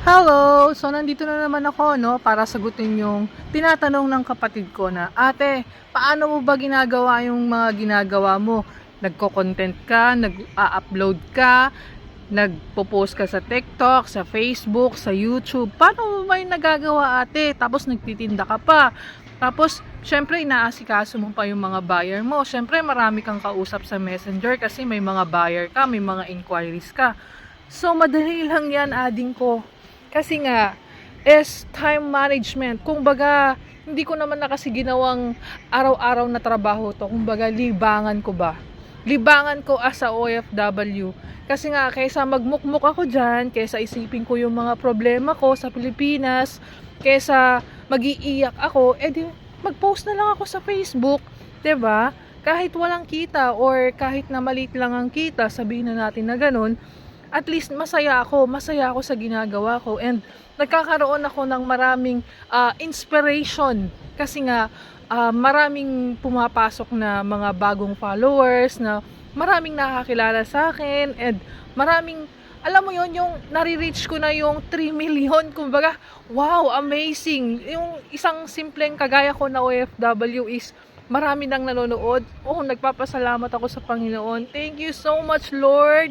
Hello! So, nandito na naman ako, no, para sagutin yung tinatanong ng kapatid ko na, Ate, paano mo ba ginagawa yung mga ginagawa mo? Nagko-content ka, nag-upload ka, nagpo-post ka sa TikTok, sa Facebook, sa YouTube. Paano mo ba yung nagagawa, ate? Tapos nagtitinda ka pa. Tapos, syempre, inaasikaso mo pa yung mga buyer mo. Syempre, marami kang kausap sa Messenger kasi may mga buyer ka, may mga inquiries ka. So, madali lang yan, ading ko. Kasi nga, is time management. Kung baga, hindi ko naman na kasi ginawang araw-araw na trabaho to. Kung baga, libangan ko ba? Libangan ko as a OFW. Kasi nga, kaysa magmukmuk ako dyan, kaysa isipin ko yung mga problema ko sa Pilipinas, kaysa mag-iiyak ako, edi mag-post na lang ako sa Facebook, 'di ba? Kahit walang kita or kahit na maliit lang ang kita, sabihin na natin na ganun, at least masaya ako sa ginagawa ko, and nagkakaroon ako ng maraming inspiration kasi nga maraming pumapasok na mga bagong followers, na maraming nakakilala sa akin, and maraming, alam mo yon, yung nare-reach ko na yung 3 million, kumbaga, wow, amazing. Yung isang simpleng kagaya ko na OFW is marami nang nanonood. Oh, nagpapasalamat ako sa Panginoon. Thank you so much, Lord.